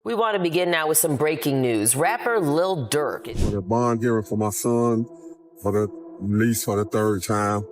We want to begin now with some breaking news. Rapper Lil Durk. For the bond hearing for my son, for the release for the third time.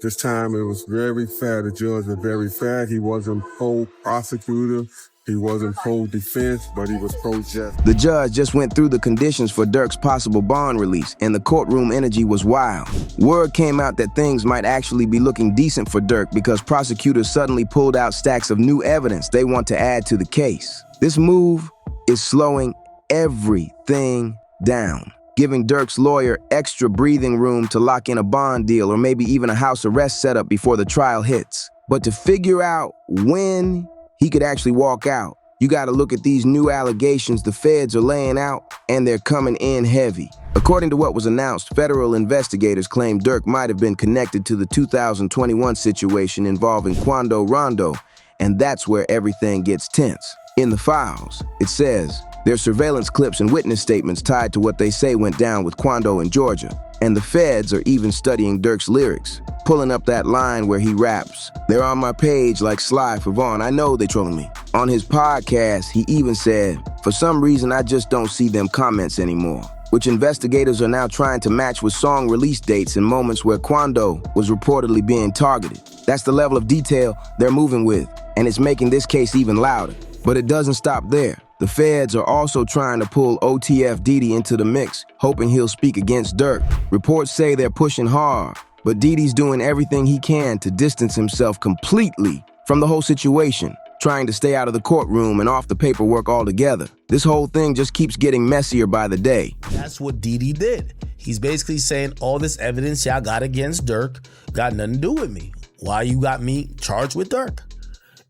This time it was very fair. The judge was very fair. He wasn't pro-prosecutor. He wasn't pro-defense, but he was pro-justice. The judge just went through the conditions for Durk's possible bond release, and the courtroom energy was wild. Word came out that things might actually be looking decent for Durk because prosecutors suddenly pulled out stacks of new evidence they want to add to the case. This move is slowing everything down, giving Durk's lawyer extra breathing room to lock in a bond deal or maybe even a house arrest setup before the trial hits. But to figure out when he could actually walk out, you gotta look at these new allegations the feds are laying out, and they're coming in heavy. According to what was announced, federal investigators claim Durk might have been connected to the 2021 situation involving Quando Rondo, and that's where everything gets tense. In the files, it says there's surveillance clips and witness statements tied to what they say went down with Quando in Georgia. And the feds are even studying Durk's lyrics, pulling up that line where he raps. They're on my page like Sly for Vaughn. I know they trolling me. On his podcast, he even said, for some reason, I just don't see them comments anymore, which investigators are now trying to match with song release dates and moments where Quando was reportedly being targeted. That's the level of detail they're moving with, and it's making this case even louder. But it doesn't stop there. The feds are also trying to pull OTF Diddy into the mix, hoping he'll speak against Durk. Reports say they're pushing hard, but Diddy's doing everything he can to distance himself completely from the whole situation, trying to stay out of the courtroom and off the paperwork altogether. This whole thing just keeps getting messier by the day. That's what Diddy did. He's basically saying all this evidence y'all got against Durk got nothing to do with me. Why you got me charged with Durk?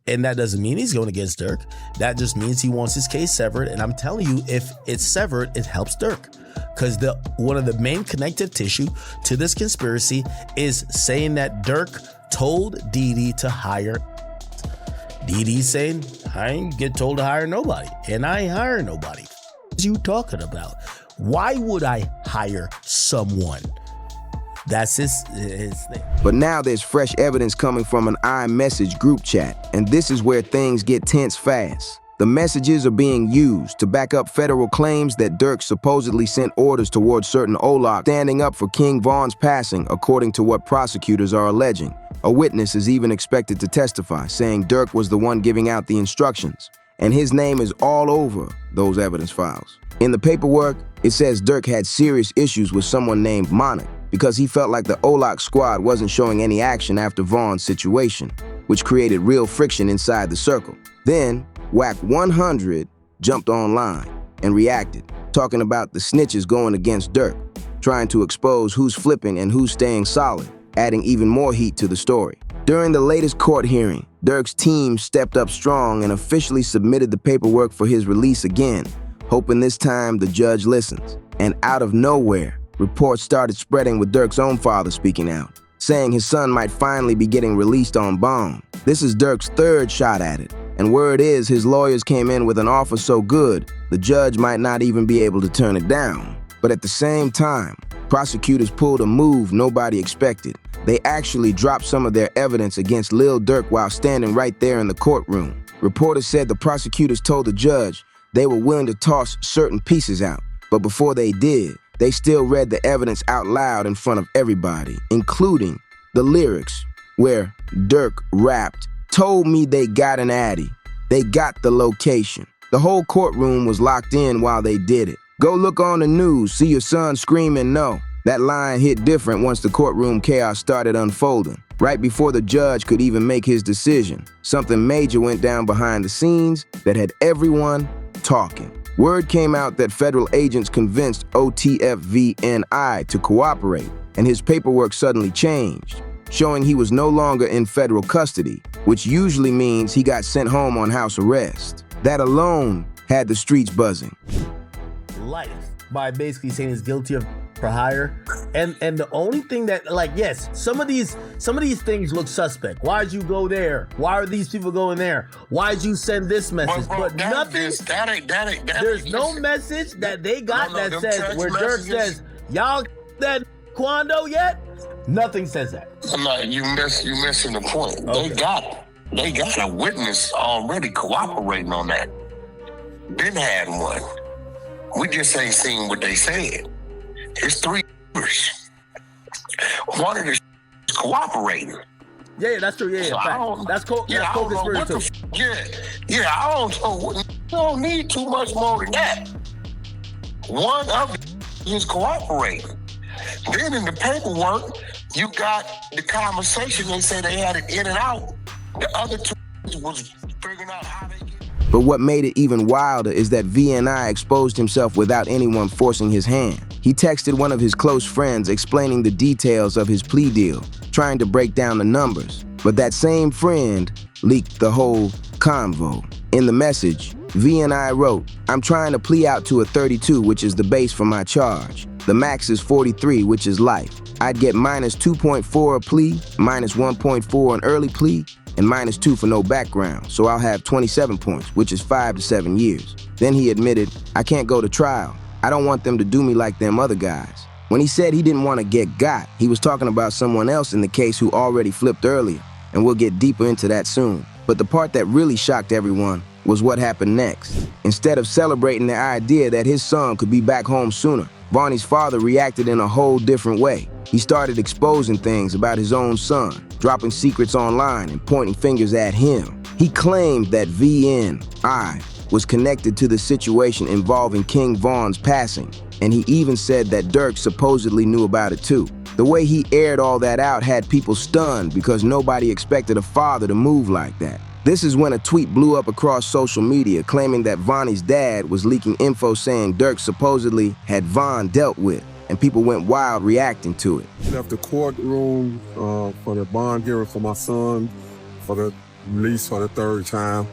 And that doesn't mean he's going against Durk. That just means he wants his case severed. And I'm telling you, if it's severed, it helps Durk. Because one of the main connective tissue to this conspiracy is saying that Durk told Diddy to hire. Diddy's saying, I ain't get told to hire nobody. And I ain't hire nobody. What are you talking about? Why would I hire someone? That's his thing. But now there's fresh evidence coming from an iMessage group chat, and this is where things get tense fast. The messages are being used to back up federal claims that Durk supposedly sent orders towards certain OLOC standing up for King Von's passing, according to what prosecutors are alleging. A witness is even expected to testify, saying Durk was the one giving out the instructions, and his name is all over those evidence files. In the paperwork, it says Durk had serious issues with someone named Monarch, because he felt like the OLOC squad wasn't showing any action after Von's situation, which created real friction inside the circle. Then, Whack 100 jumped online and reacted, talking about the snitches going against Durk, trying to expose who's flipping and who's staying solid, adding even more heat to the story. During the latest court hearing, Durk's team stepped up strong and officially submitted the paperwork for his release again, hoping this time the judge listens. And out of nowhere, reports started spreading with Durk's own father speaking out, saying his son might finally be getting released on bond. This is Durk's third shot at it, and word is his lawyers came in with an offer so good, the judge might not even be able to turn it down. But at the same time, prosecutors pulled a move nobody expected. They actually dropped some of their evidence against Lil Durk while standing right there in the courtroom. Reporters said the prosecutors told the judge they were willing to toss certain pieces out, but before they did, they still read the evidence out loud in front of everybody, including the lyrics where Durk rapped, "Told me they got an addy. They got the location." The whole courtroom was locked in while they did it. Go look on the news, see your son screaming no. That line hit different once the courtroom chaos started unfolding. Right before the judge could even make his decision, something major went down behind the scenes that had everyone talking. Word came out that federal agents convinced OTFVNI to cooperate, and his paperwork suddenly changed, showing he was no longer in federal custody, which usually means he got sent home on house arrest. That alone had the streets buzzing. Life by basically saying he's guilty of for hire, and the only thing that, like, yes, some of these things look suspect. Why'd you go there? Why are these people going there? Why'd you send this message? But nothing. There's no message that they got that says where Durk says y'all that Quando yet. Nothing says that. No, you missing the point. Okay. They got a witness already cooperating on that. been had one. We just ain't seen what they said. It's 3 years. One of the is cooperating. Yeah, that's true. Yeah, So that's co-conspiracy too. I don't know. You don't need too much more than that. One of the is cooperating. Then in the paperwork, you got the conversation. They say they had it in and out. The other 2 was figuring out how they get. But what made it even wilder is that VNI exposed himself without anyone forcing his hand. He texted one of his close friends explaining the details of his plea deal, trying to break down the numbers. But that same friend leaked the whole convo. In the message, VNI wrote, "I'm trying to plea out to a 32, which is the base for my charge. The max is 43, which is life. I'd get minus 2.4 a plea, minus 1.4 an early plea, and minus 2 for no background, so I'll have 27 points, which is 5 to 7 years. Then he admitted, "I can't go to trial. I don't want them to do me like them other guys." When he said he didn't want to get got, he was talking about someone else in the case who already flipped earlier, and we'll get deeper into that soon. But the part that really shocked everyone was what happened next. Instead of celebrating the idea that his son could be back home sooner, Vonnie's father reacted in a whole different way. He started exposing things about his own son, dropping secrets online and pointing fingers at him. He claimed that VNI was connected to the situation involving King Von's passing, and he even said that Durk supposedly knew about it too. The way he aired all that out had people stunned because nobody expected a father to move like that. This is when a tweet blew up across social media claiming that Vonnie's dad was leaking info saying Durk supposedly had Von dealt with, and people went wild reacting to it. Left the courtroom for the bond hearing for my son for the release for the 3rd time.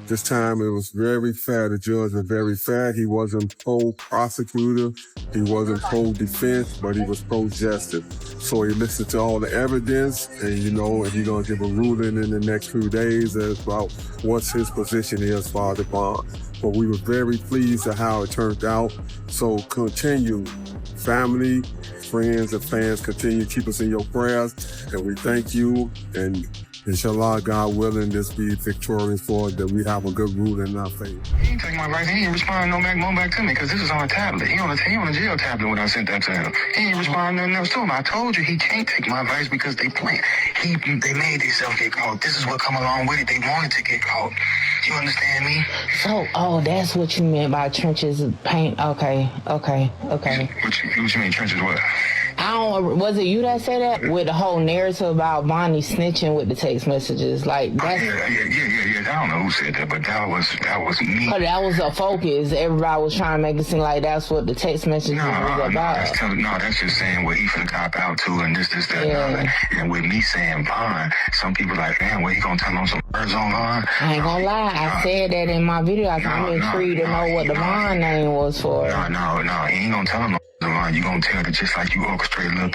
This time it was very fair. The judge was very fair. He wasn't pro-prosecutor. He wasn't pro-defense, but he was pro-justice. So he listened to all the evidence, and he's gonna give a ruling in the next few days about what his position is for the bond. But we were very pleased at how it turned out. So continue, family, friends, and fans, continue to keep us in your prayers, and we thank you. And inshallah, God willing, this be victorious for us, that we have a good ruling in our favor. He didn't take my advice. He didn't respond no back to me because this is on a tablet. He on a jail tablet when I sent that to him. He didn't respond nothing else to him. I told you he can't take my advice because they playing. They made themselves get caught. This is what come along with it. They wanted to get caught. You understand me? So, that's what you meant by trenches paint. Okay. What you mean trenches what? Was it you that said that? With the whole narrative about Vonnie snitching with the text messages, like that's. Yeah. I don't know who said that, but that was me. But that was a focus. Everybody was trying to make it seem like that's what the text messages was about. That's just saying what he finna cop out to, and this, that, and that. And with me saying Von, some people like, man, what he gonna tell on some words online? I ain't gonna lie, I said that in my video. I'm intrigued to know what the Von name was for. No, he ain't gonna tell him no Von. You gonna tell that just like you orchestrated Lil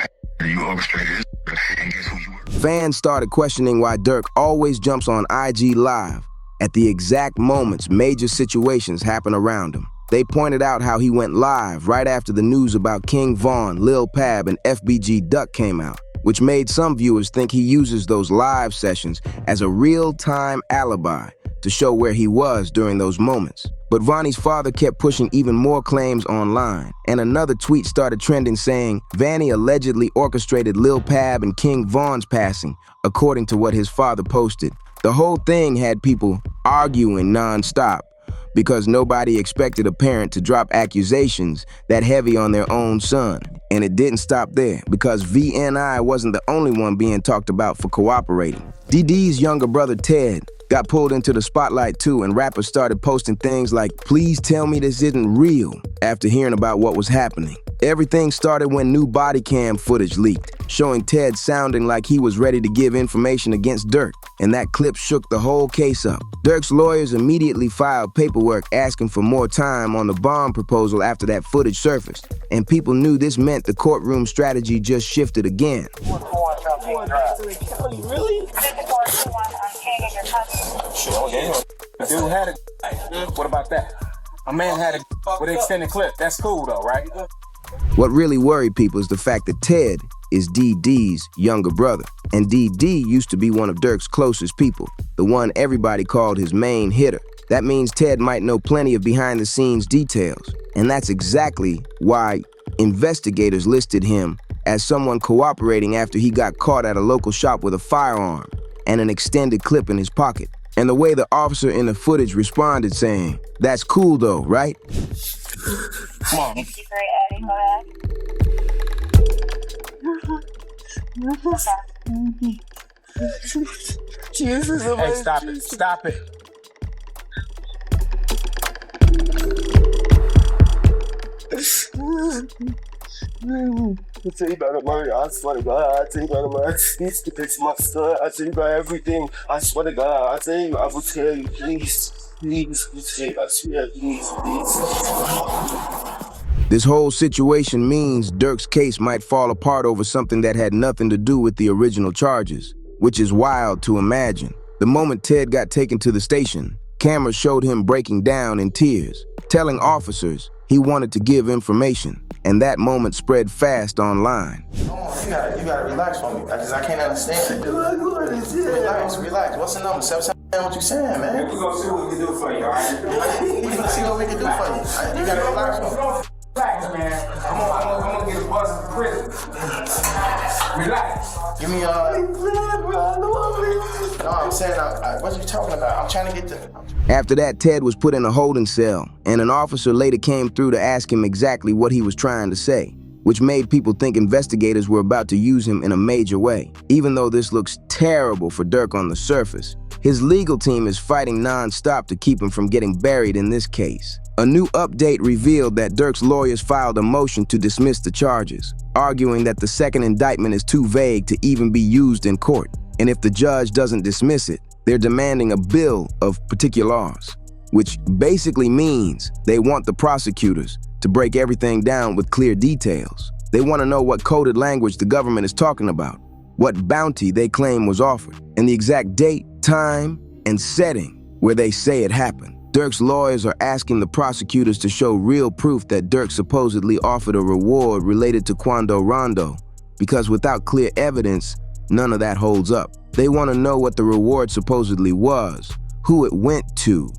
you orchestrated this, and guess who you were? Fans started questioning why Durk always jumps on IG Live at the exact moments major situations happen around him. They pointed out how he went live right after the news about King Von, Lil Pab, and FBG Duck came out, which made some viewers think he uses those live sessions as a real-time alibi to show where he was during those moments. But Vonnie's father kept pushing even more claims online, and another tweet started trending saying Vanny allegedly orchestrated Lil Pab and King Von's passing, according to what his father posted. The whole thing had people arguing nonstop because nobody expected a parent to drop accusations that heavy on their own son. And it didn't stop there, because VNI wasn't the only one being talked about for cooperating. DD's younger brother Ted got pulled into the spotlight too, and rappers started posting things like, "Please tell me this isn't real," after hearing about what was happening. Everything started when new body cam footage leaked, showing Ted sounding like he was ready to give information against Durk, and that clip shook the whole case up. Durk's lawyers immediately filed paperwork asking for more time on the bond proposal after that footage surfaced, and people knew this meant the courtroom strategy just shifted again. Really? Dude had what about that? A man had with an extended clip. That's cool though, right? What really worried people is the fact that Ted is DD's younger brother, and DD used to be one of Durk's closest people, the one everybody called his main hitter. That means Ted might know plenty of behind-the-scenes details, and that's exactly why investigators listed him as someone cooperating after he got caught at a local shop with a firearm and an extended clip in his pocket. And the way the officer in the footage responded saying, "That's cool though, right?" Come on. Jesus, Hey, stop it. Stop it. I tell you about the money, I swear to God, I tell you about the money. It's to fix my son, I tell you about everything. I swear to God, I tell you, I will tell you, please, I swear, please. This whole situation means Durk's case might fall apart over something that had nothing to do with the original charges, which is wild to imagine. The moment Ted got taken to the station, cameras showed him breaking down in tears, telling officers he wanted to give information, and that moment spread fast online. Oh, you gotta relax for me, because I can't understand it. Relax. What's the number? 779, what you saying, man? We're gonna see what we can do for you, all right? We can see what we can do for you. You gotta relax for me. Relax, man. I'm gonna get a bus from prison. Relax. Give me No, I'm saying, what are you talking about? I'm trying to get the... After that, Ted was put in a holding cell, and an officer later came through to ask him exactly what he was trying to say, which made people think investigators were about to use him in a major way. Even though this looks terrible for Durk on the surface, his legal team is fighting non-stop to keep him from getting buried in this case. A new update revealed that Durk's lawyers filed a motion to dismiss the charges, arguing that the second indictment is too vague to even be used in court. And if the judge doesn't dismiss it, they're demanding a bill of particulars, which basically means they want the prosecutors to break everything down with clear details. They want to know what coded language the government is talking about, what bounty they claim was offered, and the exact date, time, and setting where they say it happened. Durk's lawyers are asking the prosecutors to show real proof that Durk supposedly offered a reward related to Quando Rondo, because without clear evidence, none of that holds up. They want to know what the reward supposedly was, who it went to,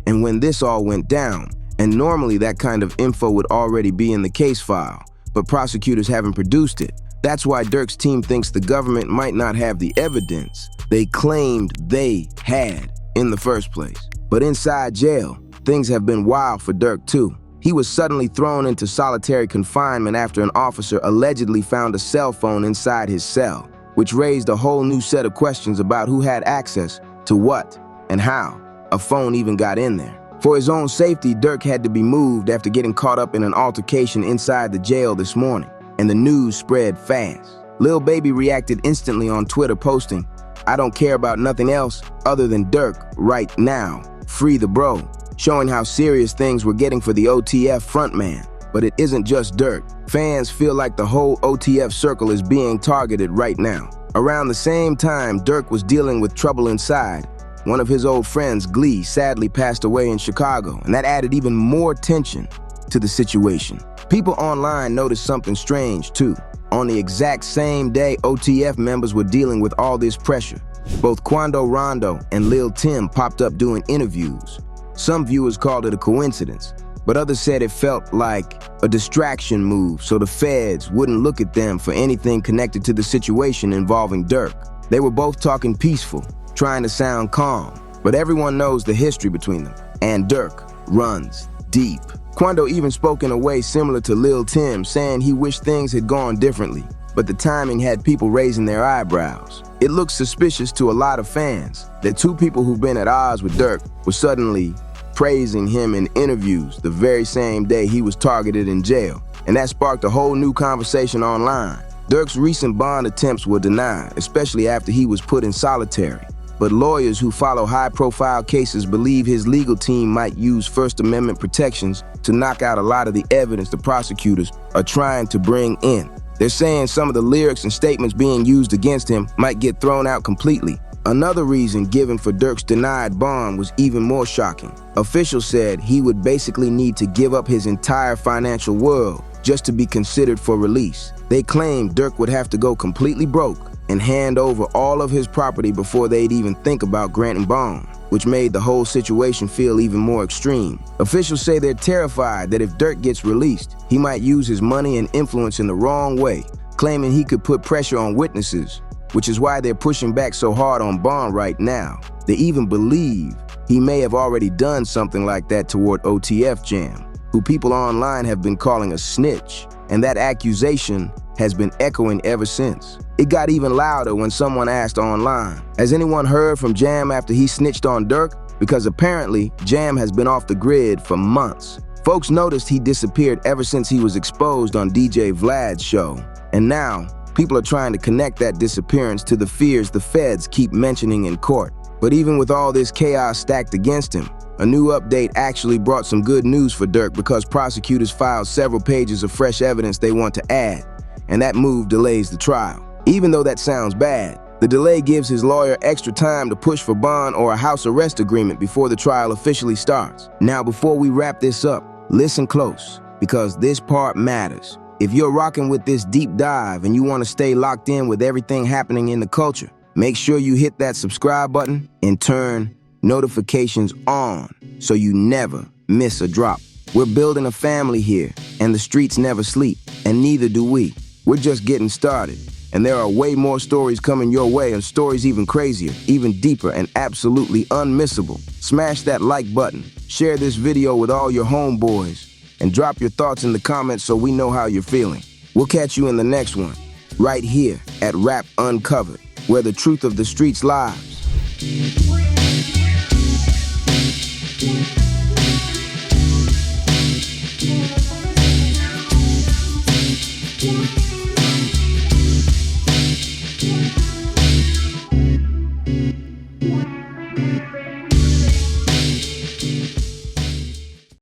and when this all went down. And normally that kind of info would already be in the case file, but prosecutors haven't produced it. That's why Durk's team thinks the government might not have the evidence they claimed they had in the first place. But inside jail, things have been wild for Durk too. He was suddenly thrown into solitary confinement after an officer allegedly found a cell phone inside his cell, which raised a whole new set of questions about who had access to what and how a phone even got in there. For his own safety, Durk had to be moved after getting caught up in an altercation inside the jail this morning, and the news spread fast. Lil Baby reacted instantly on Twitter, posting, "I don't care about nothing else other than Durk right now. Free the bro," showing how serious things were getting for the OTF frontman. But it isn't just Durk. Fans feel like the whole OTF circle is being targeted right now. Around the same time Durk was dealing with trouble inside, one of his old friends, Glee, sadly passed away in Chicago, and that added even more tension to the situation. People online noticed something strange too. On the exact same day OTF members were dealing with all this pressure, both Quando Rondo and Lil Tim popped up doing interviews. Some viewers called it a coincidence, but others said it felt like a distraction move so the feds wouldn't look at them for anything connected to the situation involving Durk. They were both talking peaceful, trying to sound calm, but everyone knows the history between them, and Durk runs deep. Quando even spoke in a way similar to Lil Tim, saying he wished things had gone differently, but the timing had people raising their eyebrows. It looks suspicious to a lot of fans that two people who've been at odds with Durk were suddenly praising him in interviews the very same day he was targeted in jail, and that sparked a whole new conversation online. Durk's recent bond attempts were denied, especially after he was put in solitary. But lawyers who follow high-profile cases believe his legal team might use First Amendment protections to knock out a lot of the evidence the prosecutors are trying to bring in. They're saying some of the lyrics and statements being used against him might get thrown out completely. Another reason given for Durk's denied bond was even more shocking. Officials said he would basically need to give up his entire financial world just to be considered for release. They claimed Durk would have to go completely broke and hand over all of his property before they'd even think about granting bond, which made the whole situation feel even more extreme. Officials say they're terrified that if Durk gets released, he might use his money and influence in the wrong way, claiming he could put pressure on witnesses, which is why they're pushing back so hard on Bond right now. They even believe he may have already done something like that toward OTF Jam, who people online have been calling a snitch, and that accusation has been echoing ever since. It got even louder when someone asked online, has anyone heard from Jam after he snitched on Durk? Because apparently, Jam has been off the grid for months. Folks noticed he disappeared ever since he was exposed on DJ Vlad's show. And now, people are trying to connect that disappearance to the fears the feds keep mentioning in court. But even with all this chaos stacked against him, a new update actually brought some good news for Durk because prosecutors filed several pages of fresh evidence they want to add, and that move delays the trial. Even though that sounds bad, the delay gives his lawyer extra time to push for bond or a house arrest agreement before the trial officially starts. Now, before we wrap this up, listen close, because this part matters. If you're rocking with this deep dive and you want to stay locked in with everything happening in the culture, make sure you hit that subscribe button and turn notifications on so you never miss a drop. We're building a family here, and the streets never sleep, and neither do we. We're just getting started, and there are way more stories coming your way, and stories even crazier, even deeper, and absolutely unmissable. Smash that like button, share this video with all your homeboys, and drop your thoughts in the comments so we know how you're feeling. We'll catch you in the next one, right here at Rap Uncovered, where the truth of the streets lives.